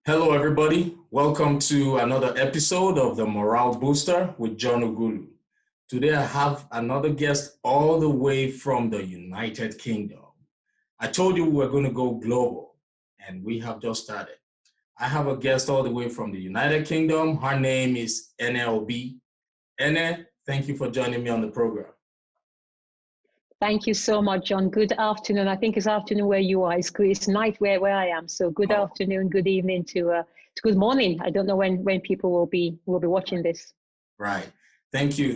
Hello, everybody. Welcome to another episode of the Morale Booster with John Ughulu. Today, I have another guest all the way from the United Kingdom. I told you we were going to go global, and we have just started. I have a guest all the way from the United Kingdom. Her name is NLB. Ene, thank you for joining me on the program. Thank you so much, John. Good afternoon. I think it's afternoon where you are. It's good. It's night where I am. So good afternoon, good evening to good morning. I don't know when people will be watching this. Right. Thank you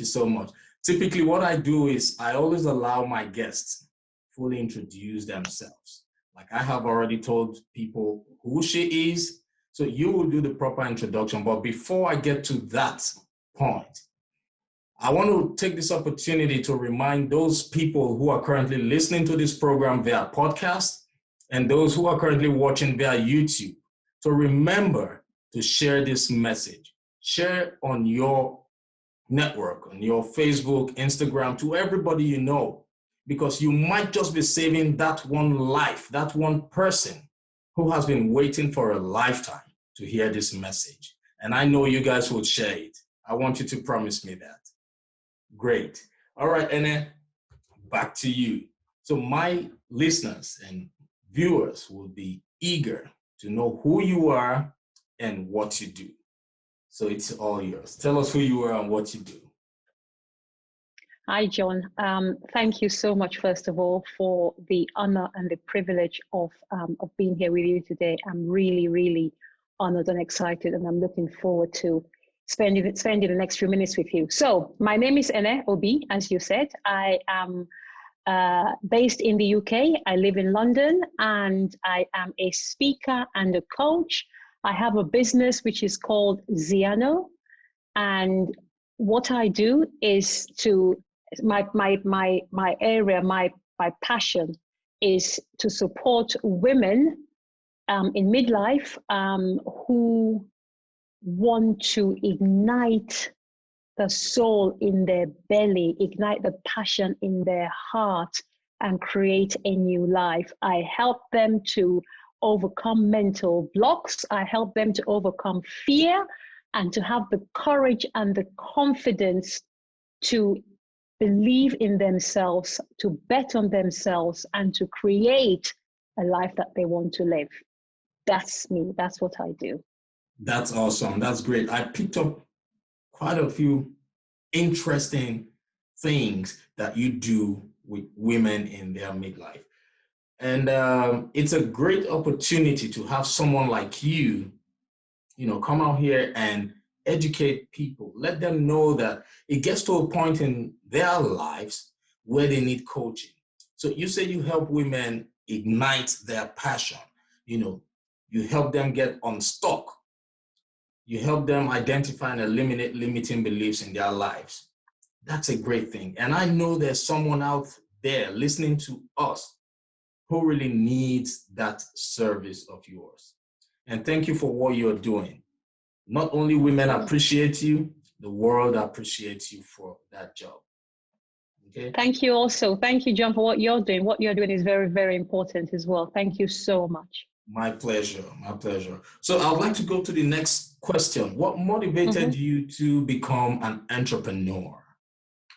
so much. Typically, what I do is I always allow my guests fully introduce themselves. Like I have already told people who she is, so you will do the proper introduction. But before I get to that point, I want to take this opportunity to remind those people who are currently listening to this program via podcast and those who are currently watching via YouTube to remember to share this message. Share on your network, on your Facebook, Instagram, to everybody you know, because you might just be saving that one life, that one person who has been waiting for a lifetime to hear this message. And I know you guys will share it. I want you to promise me that. Great. All right, Ene, back to you. So my listeners and viewers will be eager to know who you are and what you do. So it's all yours. Tell us who you are and what you do. Hi, John. Thank you so much, first of all, for the honor and the privilege of being here with you today. I'm really, really honored and excited, and I'm looking forward to spending the next few minutes with you. So my name is Ene Obi, as you said. I am based in the UK. I live in London, and I am a speaker and a coach. I have a business which is called Ziano, and what I do is my area, my passion is to support women in midlife who want to ignite the soul in their belly, ignite the passion in their heart, and create a new life. I help them to overcome mental blocks. I help them to overcome fear and to have the courage and the confidence to believe in themselves, to bet on themselves, and to create a life that they want to live. That's me. That's what I do. That's awesome. That's great. I picked up quite a few interesting things that you do with women in their midlife. And it's a great opportunity to have someone like you, come out here and educate people. Let them know that it gets to a point in their lives where they need coaching. So you say you help women ignite their passion. You help them get unstuck. You help them identify and eliminate limiting beliefs in their lives. That's a great thing. And I know there's someone out there listening to us who really needs that service of yours. And thank you for what you're doing. Not only women appreciate you, the world appreciates you for that job. Okay. Thank you also. Thank you, John, for what you're doing. What you're doing is very, very important as well. Thank you so much. My pleasure. My pleasure. So I'd like to go to the next question. What motivated you to become an entrepreneur?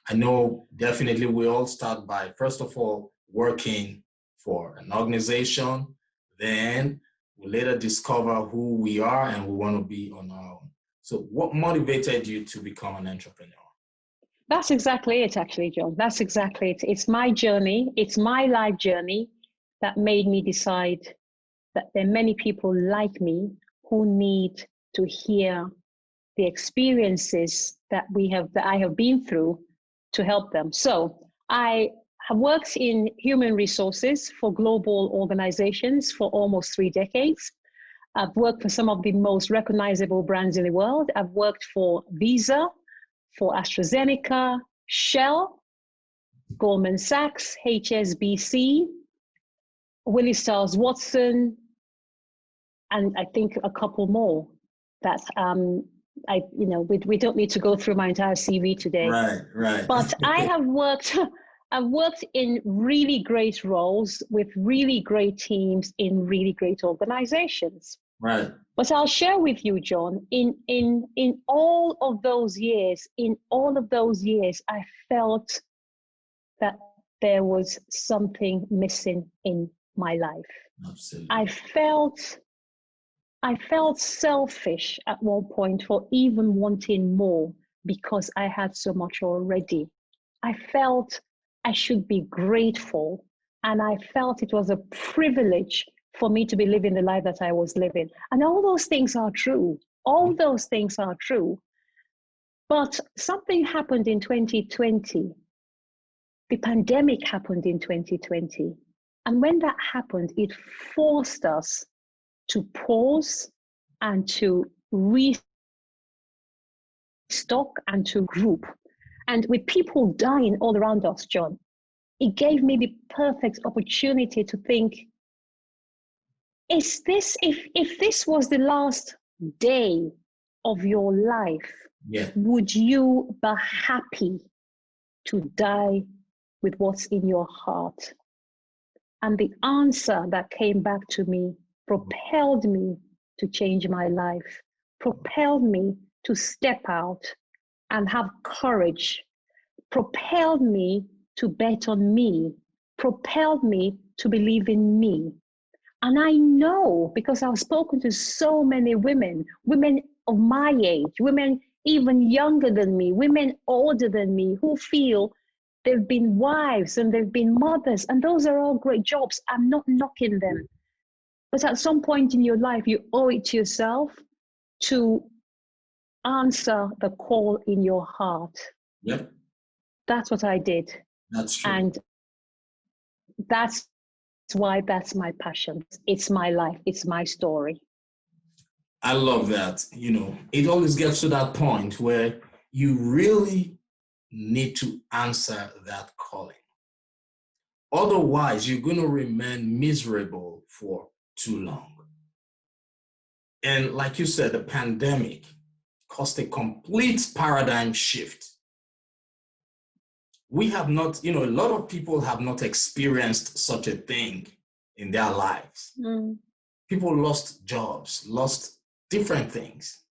I know definitely we all start by, first of all, working for an organization. Then we later discover who we are and we want to be on our own. So what motivated you to become an entrepreneur? That's exactly it, actually, John. That's exactly it. It's my journey. It's my life journey that made me decide that there are many people like me who need to hear the experiences that I have been through to help them. So I have worked in human resources for global organizations for almost 3 decades. I've worked for some of the most recognizable brands in the world. I've worked for Visa, for AstraZeneca, Shell, Goldman Sachs, HSBC, Willis Towers Watson, and I think a couple more that we don't need to go through my entire CV today. Right. But I have worked I've worked in really great roles with really great teams in really great organizations. Right. But I'll share with you, John, in all of those years, I felt that there was something missing in my life. Absolutely. I felt selfish at one point for even wanting more because I had so much already. I felt I should be grateful, and I felt it was a privilege for me to be living the life that I was living. And all those things are true. All those things are true. But something happened in 2020. The pandemic happened in 2020. And when that happened, it forced us to pause and to restock and to group. And with people dying all around us, John, it gave me the perfect opportunity to think, is this, if this was the last day of your life, Yeah. would you be happy to die with what's in your heart? And the answer that came back to me propelled me to change my life, propelled me to step out and have courage, propelled me to bet on me, propelled me to believe in me. And I know, because I've spoken to so many women of my age, women even younger than me, women older than me, who feel they've been wives and they've been mothers, and those are all great jobs. I'm not knocking them. But at some point in your life, you owe it to yourself to answer the call in your heart. Yep. That's what I did. That's true. And that's why that's my passion. It's my life. It's my story. I love that. You know, it always gets to that point where you really need to answer that calling. Otherwise, you're going to remain miserable for too long. And like you said, the pandemic caused a complete paradigm shift. We have not, you know, a lot of people have not experienced such a thing in their lives. Mm. People lost jobs, lost different things,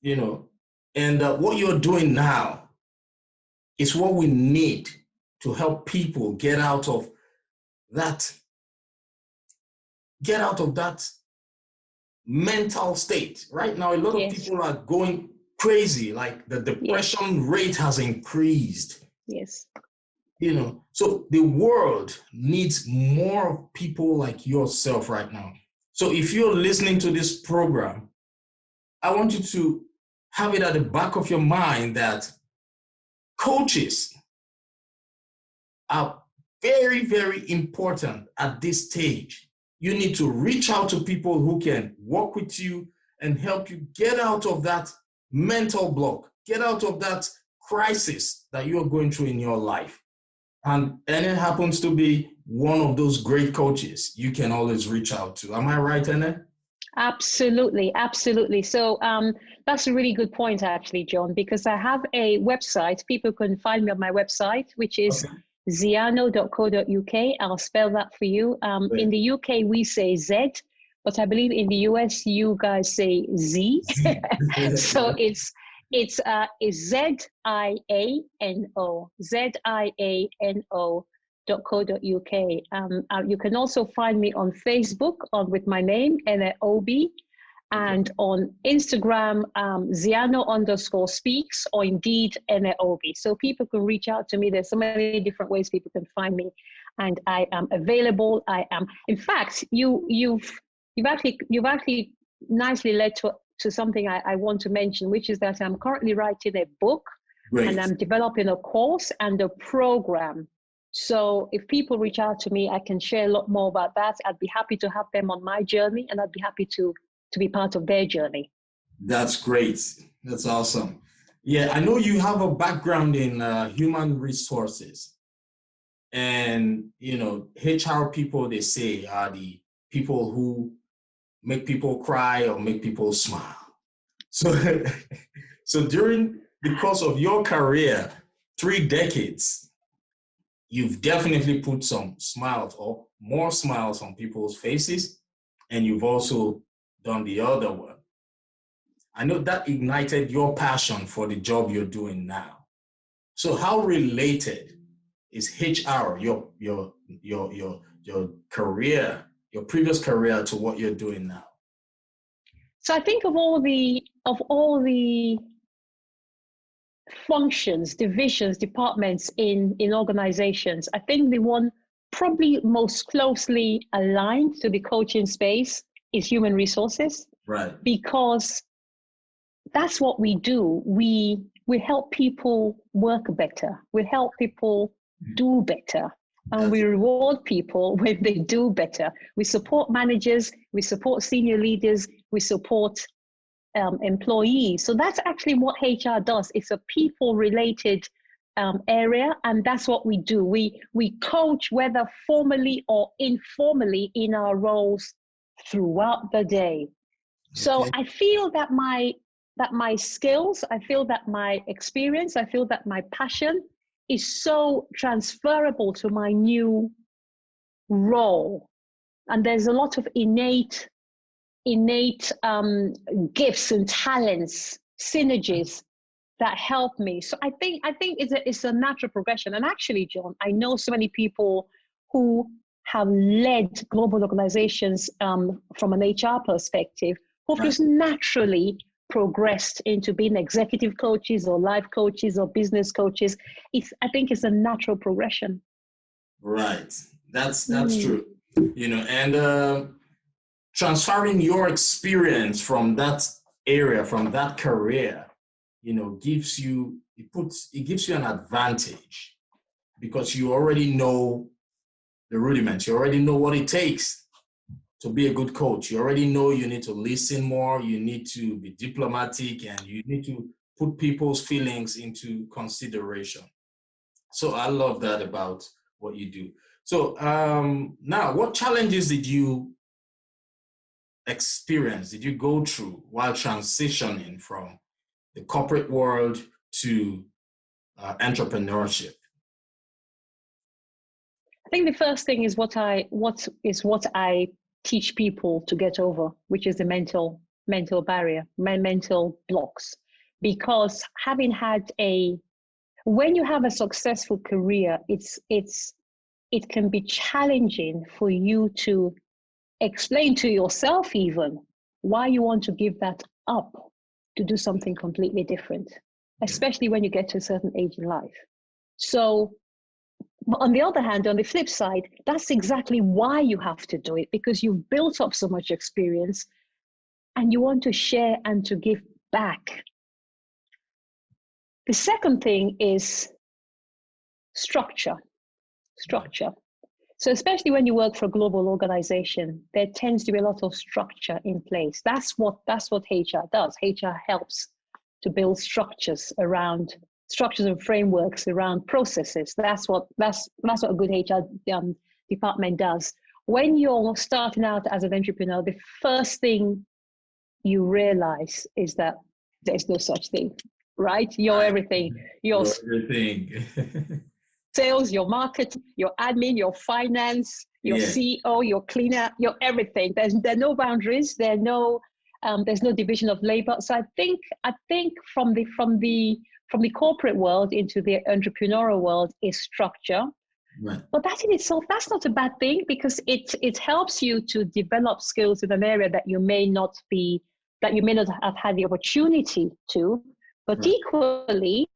you know, and what you're doing now is what we need to help people get out of that mental state. Right now, a lot of people are going crazy, like the depression rate has increased. Yes. You know, so the world needs more people like yourself right now. So if you're listening to this program, I want you to have it at the back of your mind that coaches are very, very important at this stage. You need to reach out to people who can work with you and help you get out of that mental block, get out of that crisis that you're going through in your life. And Ene happens to be one of those great coaches you can always reach out to. Am I right, Ene? Absolutely, absolutely. So that's a really good point, actually, John, because I have a website. People can find me on my website, which is ziano.co.uk. I'll spell that for you. In the UK, we say Z, but I believe in the US, you guys say Z. So it's ZIANO, ZIANO.co.uk. You can also find me on Facebook with my name, Ene Obi, and on Instagram, Ziano_speaks, or indeed Ene Obi. So people can reach out to me. There's so many different ways people can find me, and I am available. In fact, you've actually nicely led to something I want to mention, which is that I'm currently writing a book. Great. And I'm developing a course and a program. So if people reach out to me, I can share a lot more about that. I'd be happy to have them on my journey, and I'd be happy to be part of their journey. That's great. That's awesome. Yeah, I know you have a background in human resources. And, you know, HR people, they say, are the people who make people cry or make people smile. So, so during the course of your career, 3 decades, you've definitely put some smiles or more smiles on people's faces, and you've also done the other one. I know that ignited your passion for the job you're doing now. So how related is HR, your career, your previous career, to what you're doing now? So I think of all the functions, divisions, departments in organizations, I think the one probably most closely aligned to the coaching space is human resources. Right. Because that's what we do. We help people work better. We help people do better. And we reward people when they do better. We support managers, we support senior leaders, we support employees. So that's actually what HR does. It's a people-related area, and that's what we do. We coach, whether formally or informally, in our roles throughout the day. So I feel that my skills, I feel that my experience, I feel that my passion is so transferable to my new role. And there's a lot of innate gifts and talents, synergies that help me. So I think it's a natural progression. And actually, John, I know so many people who have led global organizations from an HR perspective, who've just naturally progressed into being executive coaches or life coaches or business coaches. I think it's a natural progression. Right. That's true. And transferring your experience from that area, from that career, gives you an advantage, because you already know the rudiments. You already know what it takes to be a good coach. You already know you need to listen more, you need to be diplomatic, and you need to put people's feelings into consideration. So I love that about what you do. So now, what challenges did you experience, did you go through while transitioning from the corporate world to entrepreneurship? I think the first thing is what I teach people to get over, which is the mental barrier, mental blocks. Because when you have a successful career, it can be challenging for you to explain to yourself even why you want to give that up to do something completely different, especially when you get to a certain age in life. So on the other hand, on the flip side, that's exactly why you have to do it, because you've built up so much experience and you want to share and to give back. The second thing is structure. So especially when you work for a global organization, there tends to be a lot of structure in place. That's what HR does. HR helps to build structures and frameworks around processes. That's what a good HR department does. When you're starting out as an entrepreneur, the first thing you realize is that there's no such thing, right? You're everything. You're everything. Sales, your marketing, your admin, your finance, your C.E.O, your cleaner, your everything. There are no boundaries. There's no division of labor. So I think from the corporate world into the entrepreneurial world is structure. Right. But that in itself, that's not a bad thing, because it helps you to develop skills in an area that you may not have had the opportunity to. But equally,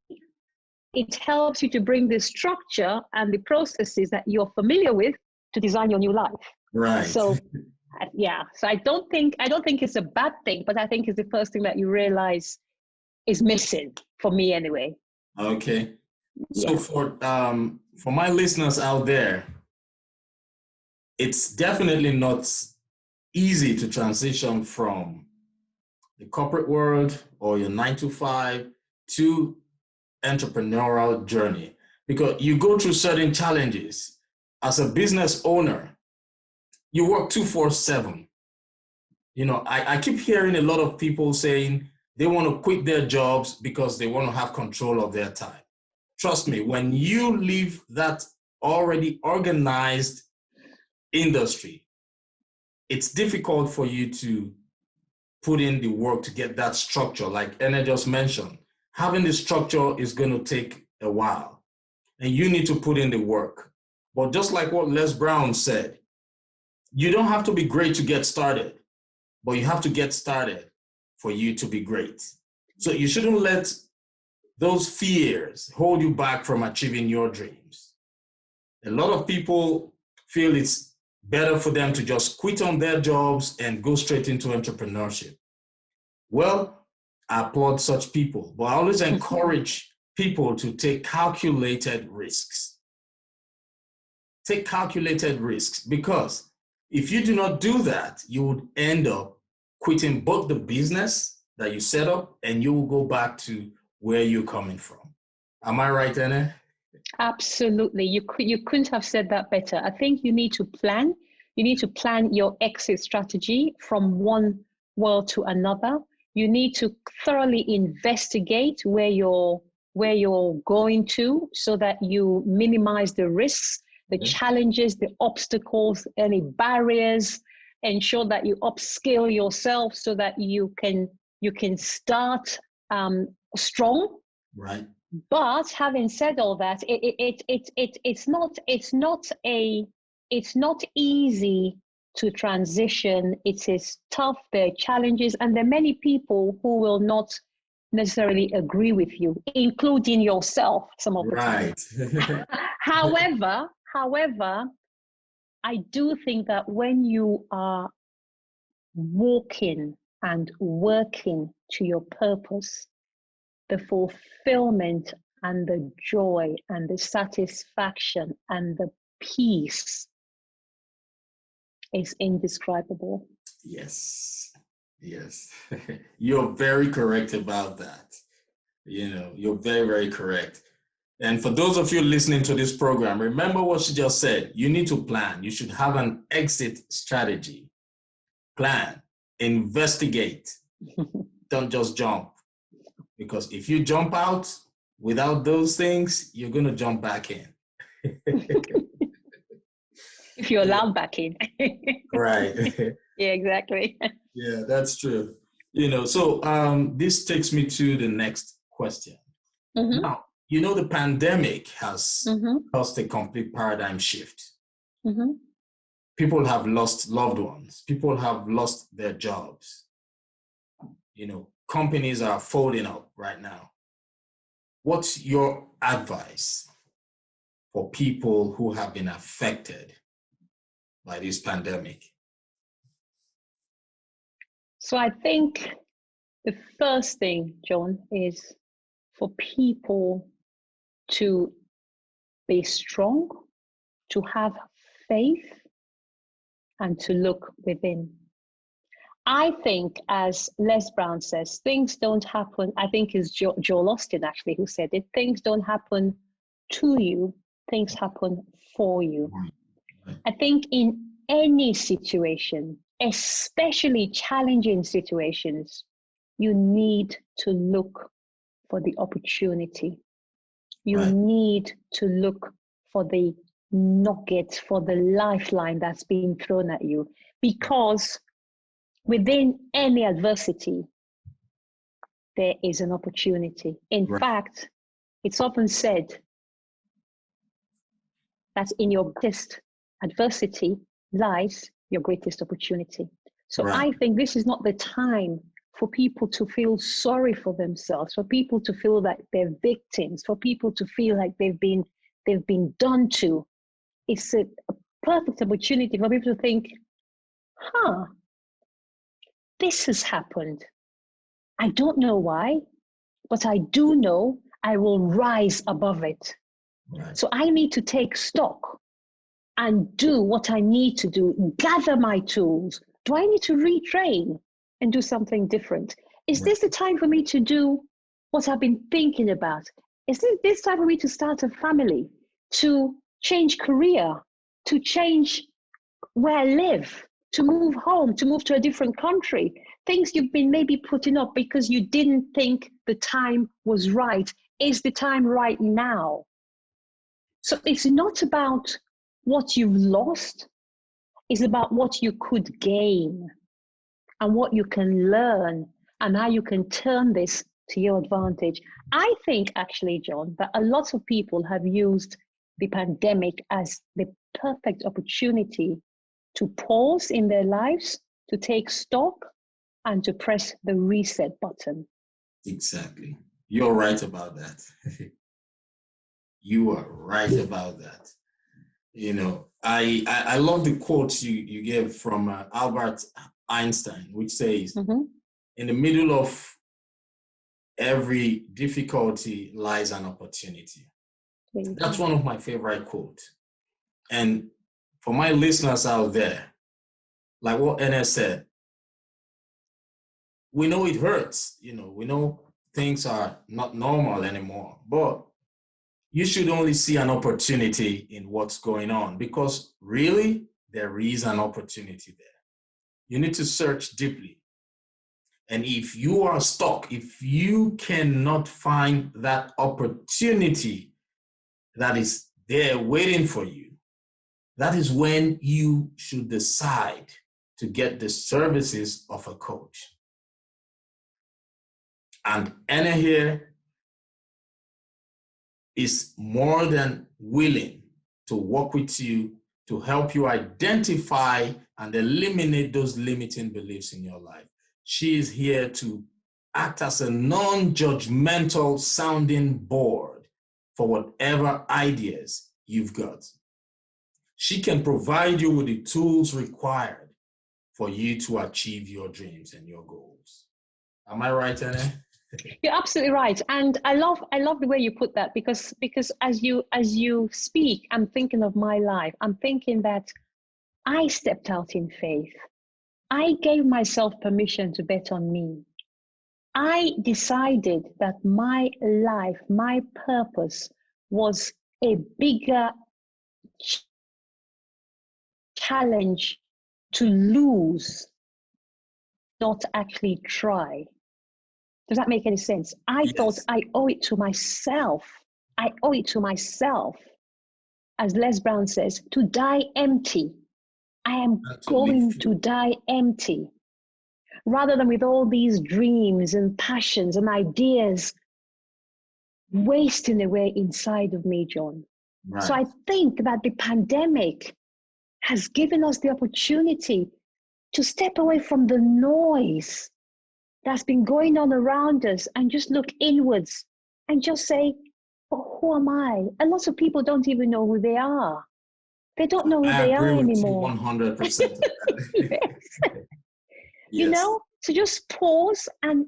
it helps you to bring the structure and the processes that you're familiar with to design your new life. Right. So, So I don't think it's a bad thing, but I think it's the first thing that you realize is missing, for me anyway. Okay. So for my listeners out there, it's definitely not easy to transition from the corporate world or your 9-to-5 to entrepreneurial journey, because you go through certain challenges. As a business owner, you work 24/7. I keep hearing a lot of people saying they want to quit their jobs because they want to have control of their time. Trust me, when you leave that already organized industry, it's difficult for you to put in the work to get that structure. Like Ene just mentioned, having the structure is going to take a while, and you need to put in the work. But just like what Les Brown said, you don't have to be great to get started, but you have to get started for you to be great. So you shouldn't let those fears hold you back from achieving your dreams. A lot of people feel it's better for them to just quit on their jobs and go straight into entrepreneurship. Well, I applaud such people, but I always encourage people to take calculated risks. Take calculated risks, because if you do not do that, you would end up quitting both the business that you set up and you will go back to where you're coming from. Am I right, Ene? Absolutely. You couldn't have said that better. I think you need to plan. You need to plan your exit strategy from one world to another. You need to thoroughly investigate where you're going to, so that you minimize the risks, the challenges, the obstacles, any barriers. Ensure that you upskill yourself so that you can start strong. Right. But having said all that, it's not easy to transition. It is tough. There are challenges, and there are many people who will not necessarily agree with you, including yourself some of the time. However, I do think that when you are walking and working to your purpose, the fulfillment and the joy and the satisfaction and the peace is indescribable. Yes. You're very correct about that. You're very, very correct. And for those of you listening to this program, remember what she just said. You need to plan. You should have an exit strategy. Plan, investigate. Don't just jump. Because if you jump out without those things, you're going to jump back in. If you're allowed back in. Right. Yeah, exactly. Yeah, that's true. So this takes me to the next question. Mm-hmm. Now, the pandemic has caused a complete paradigm shift. Mm-hmm. People have lost loved ones. People have lost their jobs. Companies are folding up right now. What's your advice for people who have been affected by this pandemic? So I think the first thing, John, is for people to be strong, to have faith, and to look within. I think, as Les Brown says, things don't happen. I think it's Joel Austin actually who said it. Things don't happen to you, things happen for you. I think in any situation, especially challenging situations, you need to look for the opportunity. You need to look for the nugget, for the lifeline that's being thrown at you, because within any adversity, there is an opportunity. In fact, it's often said that in your greatest adversity lies your greatest opportunity. So I think this is not the time for people to feel sorry for themselves, for people to feel like they're victims, for people to feel like they've been done to. It's a perfect opportunity for people to think, this has happened. I don't know why, but I do know I will rise above it. So I need to take stock and do what I need to do, gather my tools. Do I need to retrain and do something different? Is this the time for me to do what I've been thinking about? Is this time for me to start a family, to change career, to change where I live, to move home, to move to a different country? Things you've been maybe putting up because you didn't think the time was right. Is the time right now? So it's not about what you've lost, it's about what you could gain and what you can learn and how you can turn this to your advantage. I think actually, John, that a lot of people have used the pandemic as the perfect opportunity to pause in their lives, to take stock, and to press the reset button. Exactly. You're right about that. You are right about that. You know, I love the quote you gave from Albert Einstein, which says, in the middle of every difficulty lies an opportunity. That's one of my favorite quotes. And for my listeners out there, like what Ernest said, we know it hurts. You know, we know things are not normal anymore, but you should only see an opportunity in what's going on, because really there is an opportunity there. You need to search deeply. And if you are stuck, if you cannot find that opportunity that is there waiting for you, that is when you should decide to get the services of a coach. And Anna here is more than willing to work with you to help you identify and eliminate those limiting beliefs in your life. She is here to act as a non-judgmental sounding board for whatever ideas you've got. She can provide you with the tools required for you to achieve your dreams and your goals. Am I right, Anna? You're absolutely right, and I love the way you put that, because as you speak, I'm thinking of my life. I'm thinking that I stepped out in faith. I gave myself permission to bet on me. I decided that my life, my purpose, was a bigger challenge to lose, not actually try. Does that make any sense? I thought I owe it to myself. I owe it to myself, as Les Brown says, to die empty. I am going to die empty, rather than with all these dreams and passions and ideas wasting away inside of me, John. Right. So I think that the pandemic has given us the opportunity to step away from the noise that's been going on around us and just look inwards and just say, oh, who am I? A lot of people don't even know who they are. They don't know who they are anymore. I agree with you 100%. Yes. You know, so just pause and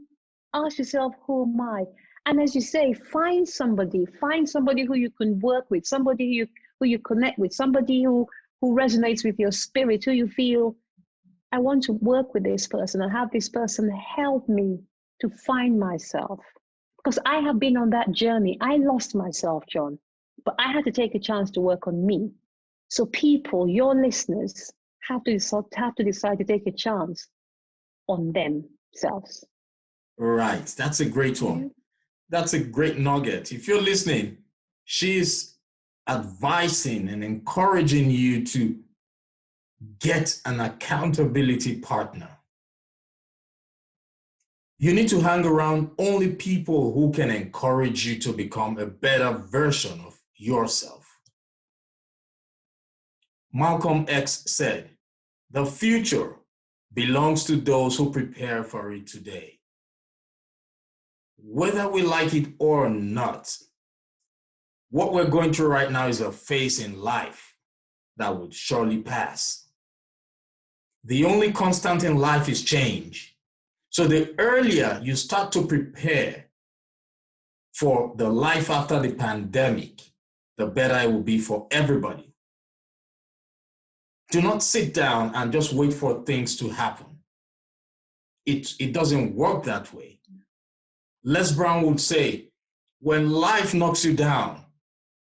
ask yourself, who am I? And as you say, find somebody who you can work with, somebody who you connect with, somebody who resonates with your spirit, who you feel, I want to work with this person and have this person help me to find myself. Because I have been on that journey. I lost myself, John, but I had to take a chance to work on me. So people, your listeners, have to decide to take a chance on themselves. Right. That's a great one. That's a great nugget. If you're listening, she's advising and encouraging you to get an accountability partner. You need to hang around only people who can encourage you to become a better version of yourself. Malcolm X said, "The future belongs to those who prepare for it today." Whether we like it or not, what we're going through right now is a phase in life that would surely pass. The only constant in life is change. So the earlier you start to prepare for the life after the pandemic, the better it will be for everybody. Do not sit down and just wait for things to happen. It doesn't work that way. Les Brown would say, when life knocks you down,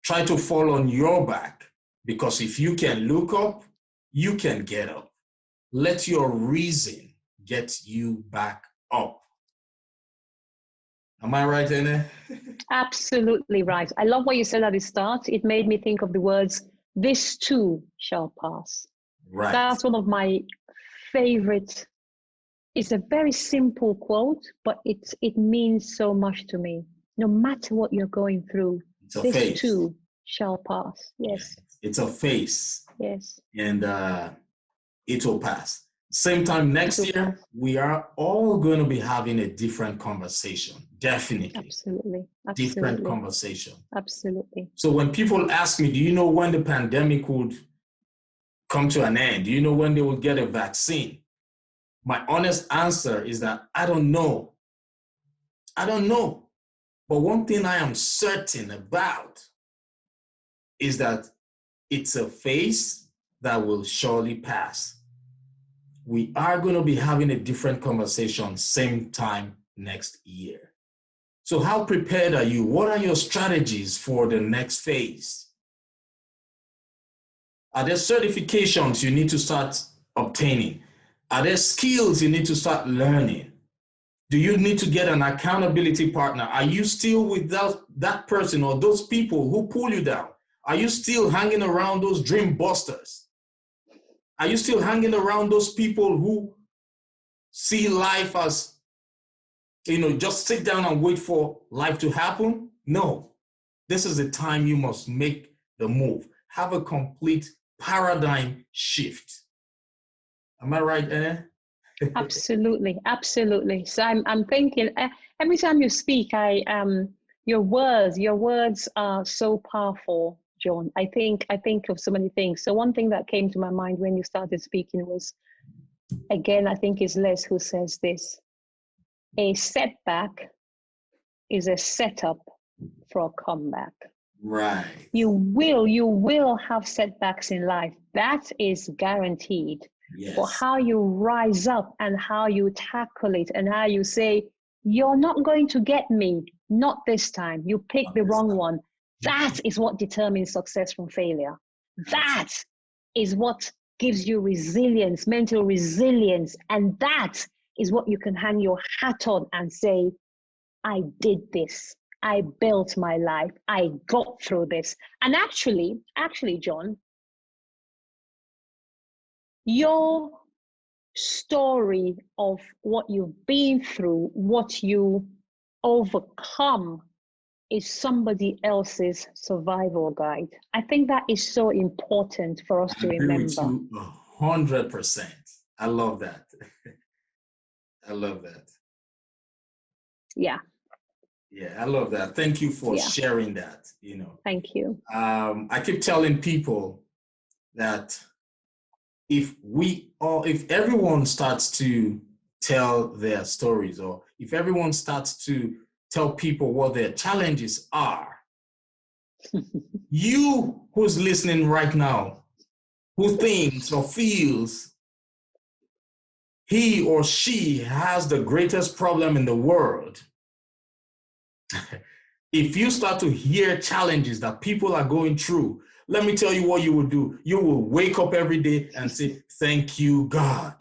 try to fall on your back, because if you can look up, you can get up. Let your reason get you back up. Am I right, Ene? Absolutely right. I love what you said at the start. It made me think of the words, this too shall pass. Right. That's one of my favorite. It's a very simple quote, but it means so much to me. No matter what you're going through, It's a this phase. too shall pass. Yeah. Yes. It's a phase. Yes. And it will pass. Same time It next will year, pass. we are all going to be having a different conversation. Definitely. Absolutely. Different Absolutely. conversation. Absolutely. So when people ask me, do you know when the pandemic would come to an end? Do you know when they will get a vaccine? My honest answer is that I don't know. I don't know. But one thing I am certain about is that it's a phase that will surely pass. We are going to be having a different conversation same time next year. So how prepared are you? What are your strategies for the next phase? Are there certifications you need to start obtaining? Are there skills you need to start learning? Do you need to get an accountability partner? Are you still with that person or those people who pull you down? Are you still hanging around those dream busters? Are you still hanging around those people who see life as, just sit down and wait for life to happen? No. This is the time you must make the move. Have a complete paradigm shift. Am I right, Anna? Absolutely, absolutely. So I'm thinking every time you speak, your words are so powerful, John. I think of so many things. So one thing that came to my mind when you started speaking was, again, I think it's Les who says this: a setback is a setup for a comeback. Right. You will have setbacks in life. That is guaranteed. Yes. But how you rise up and how you tackle it and how you say, you're not going to get me, not this time. You picked the wrong one. That is what determines success from failure. That is what gives you resilience, mental resilience. And that is what you can hang your hat on and say, I did this. I built my life. I got through this. And actually, John, your story of what you've been through, what you overcome, is somebody else's survival guide. I think that is so important for us to remember. I agree with you 100%. I love that. I love that. Yeah. Yeah, I love that. Thank you for sharing that. Thank you. I keep telling people that if everyone starts to tell their stories, or if everyone starts to tell people what their challenges are, you who's listening right now, who thinks or feels he or she has the greatest problem in the world, if you start to hear challenges that people are going through, let me tell you what you will do. You will wake up every day and say, thank you, God.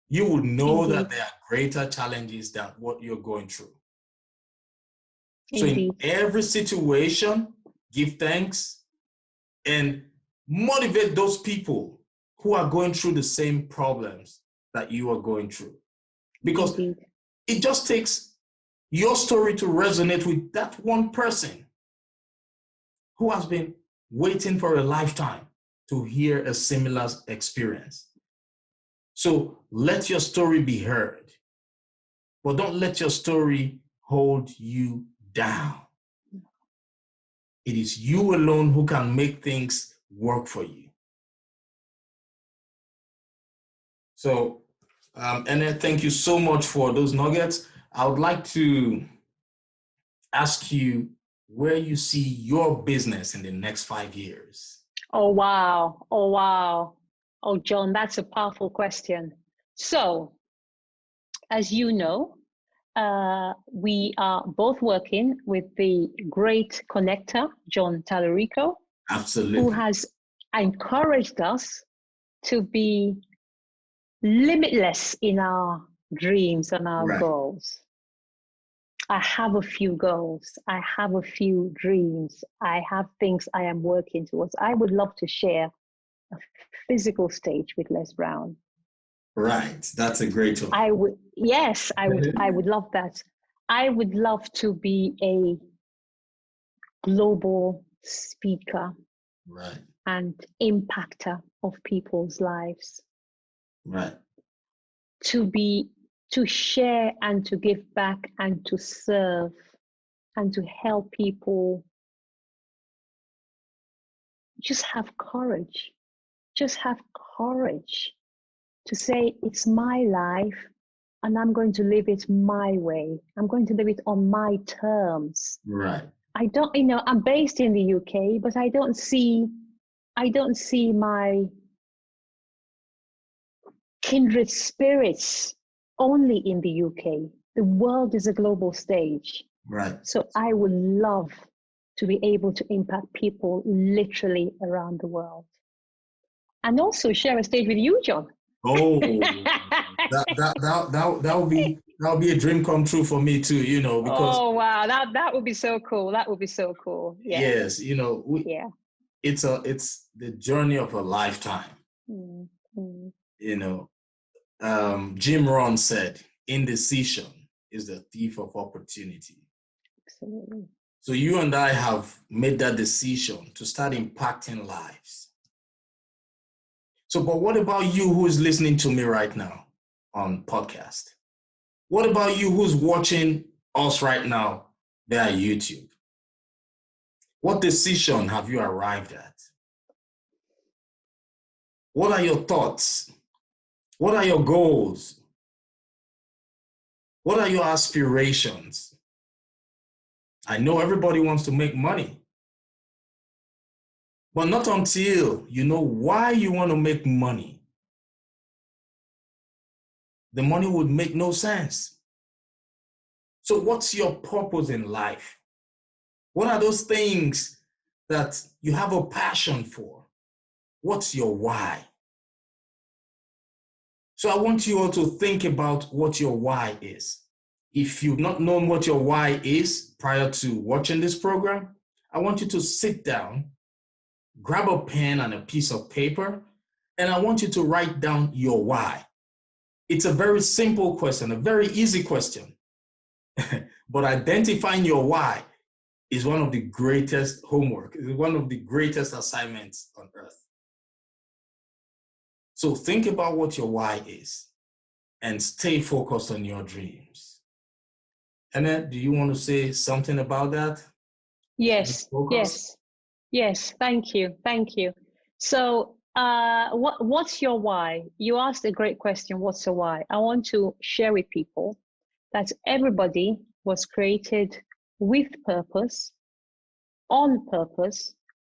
You will know Indeed. that there are greater challenges than what you're going through. Indeed. So in every situation, give thanks and motivate those people who are going through the same problems that you are going through. Because Indeed. It just takes your story to resonate with that one person who has been waiting for a lifetime to hear a similar experience. So let your story be heard, but don't let your story hold you down. It is you alone who can make things work for you. So, Annette, thank you so much for those nuggets. I would like to ask you where you see your business in the next 5 years. Oh, wow. Oh, wow. Oh, John, that's a powerful question. So, as you know, we are both working with the great connector, John Tallarico. Absolutely. Who has encouraged us to be limitless in our dreams and our goals. I have a few goals. I have a few dreams. I have things I am working towards. I would love to share a physical stage with Les Brown. Right. That's a great one. I would, yes, I would love that. I would love to be a global speaker, Right. and impactor of people's lives. Right. To share and to give back and to serve and to help people just have courage. Just have courage to say, it's my life and I'm going to live it my way. I'm going to live it on my terms. Right. I don't, I'm based in the UK, but I don't see my kindred spirits only in the UK. The world is a global stage. Right. So I would love to be able to impact people literally around the world. And also share a stage with you, John. Oh, that would be a dream come true for me too, because oh wow, that would be so cool. That would be so cool. Yeah. yes, it's the journey of a lifetime. Mm-hmm. Jim Rohn said, indecision is the thief of opportunity. Absolutely. So you and I have made that decision to start impacting lives. So, but what about you who is listening to me right now on podcast? What about you who's watching us right now there at YouTube? What decision have you arrived at? What are your thoughts? What are your goals? What are your aspirations? I know everybody wants to make money, but not until you know why you want to make money. The money would make no sense. So what's your purpose in life? What are those things that you have a passion for? What's your why? So I want you all to think about what your why is. If you've not known what your why is prior to watching this program, I want you to sit down, grab a pen and a piece of paper, and I want you to write down your why. It's a very simple question, a very easy question. But identifying your why is one of the greatest homework, is one of the greatest assignments on earth. So think about what your why is and stay focused on your dreams. Annette, do you want to say something about that? Yes. Thank you. So what's your why? You asked a great question, what's your why? I want to share with people that everybody was created with purpose, on purpose,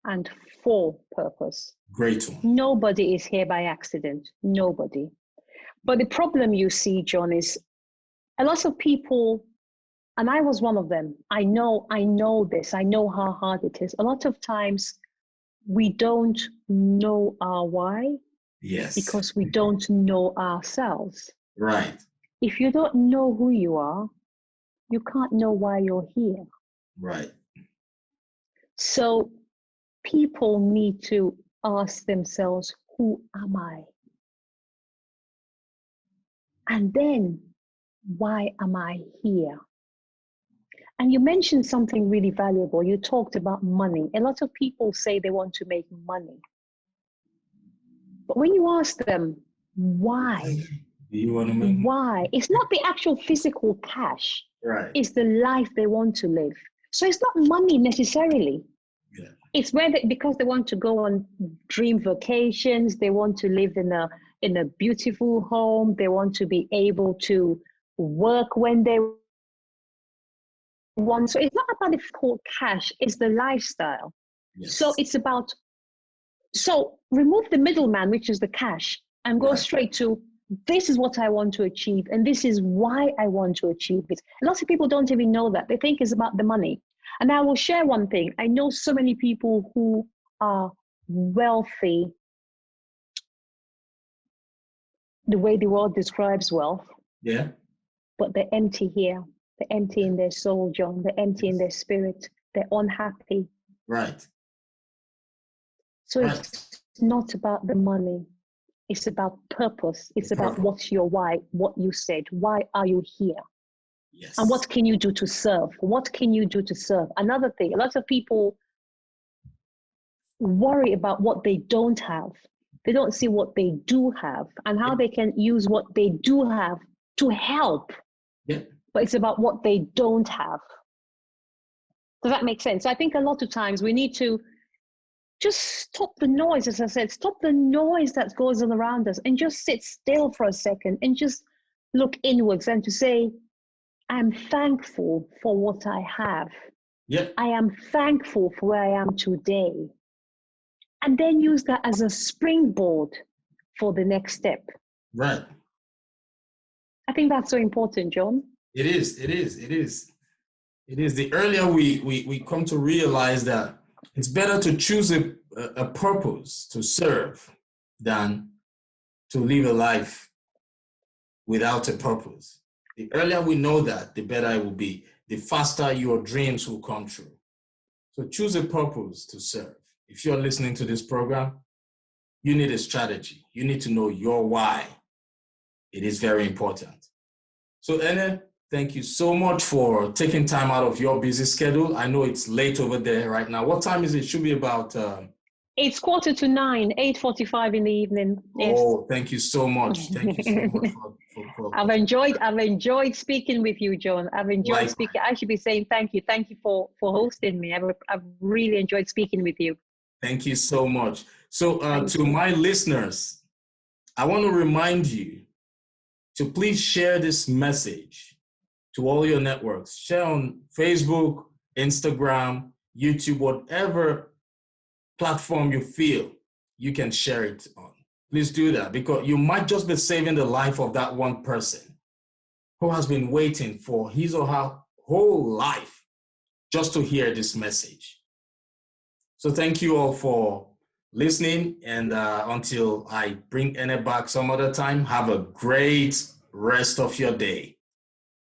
and for purpose. Great one. Nobody is here by accident, nobody. But the problem you see, John, is a lot of people, and I was one of them, I know this, I know how hard it is. A lot of times we don't know our why. Yes. Because we don't know ourselves. Right. If you don't know who you are, you can't know why you're here. Right. So people need to ask themselves, who am I? And then, why am I here? And you mentioned something really valuable. You talked about money. A lot of people say they want to make money. But when you ask them, why? Do you want to make money? Why? It's not the actual physical cash. Right. It's the life they want to live. So it's not money necessarily. Yeah. It's because they want to go on dream vacations. They want to live in a beautiful home. They want to be able to work when they want. So it's not about the physical cash. It's the lifestyle. Yes. So it's about, so remove the middleman, which is the cash, and go straight to, this is what I want to achieve, and this is why I want to achieve it. Lots of people don't even know that. They think it's about the money. And I will share one thing. I know so many people who are wealthy, the way the world describes wealth, yeah, but they're empty here. They're empty in their soul, John. They're empty in their spirit. They're unhappy. Right. So Right. it's not about the money. It's about purpose. It's about Purpose. what's your why, what you said. Why are you here? Yes. And what can you do to serve? What can you do to serve? Another thing, a lot of people worry about what they don't have. They don't see what they do have and how they can use what they do have to help. Yeah. But it's about what they don't have. Does that make sense? So I think a lot of times we need to just stop the noise, as I said, stop the noise that goes on around us and just sit still for a second and just look inwards and to say, I'm thankful for what I have. Yep. I am thankful for where I am today. And then use that as a springboard for the next step. Right. I think that's so important, John. It is. It is. It is. It is. The earlier we come to realize that it's better to choose a purpose to serve than to live a life without a purpose. The earlier we know that, the better it will be. The faster your dreams will come true. So choose a purpose to serve. If you're listening to this program, you need a strategy. You need to know your why. It is very important. So Ene, thank you so much for taking time out of your busy schedule. I know it's late over there right now. What time is it? It should be about... It's 8:45, 8:45 in the evening. Yes. Oh, thank you so much. Thank you so much for I've enjoyed speaking with you, John. I've enjoyed speaking. I should be saying thank you. Thank you for hosting me. I've really enjoyed speaking with you. Thank you so much. So to my listeners, I want to remind you to please share this message to all your networks. Share on Facebook, Instagram, YouTube, whatever platform you feel you can share it on. Please do that, because you might just be saving the life of that one person who has been waiting for his or her whole life just to hear this message. So thank you all for listening, and until I bring Ene back some other time, have a great rest of your day.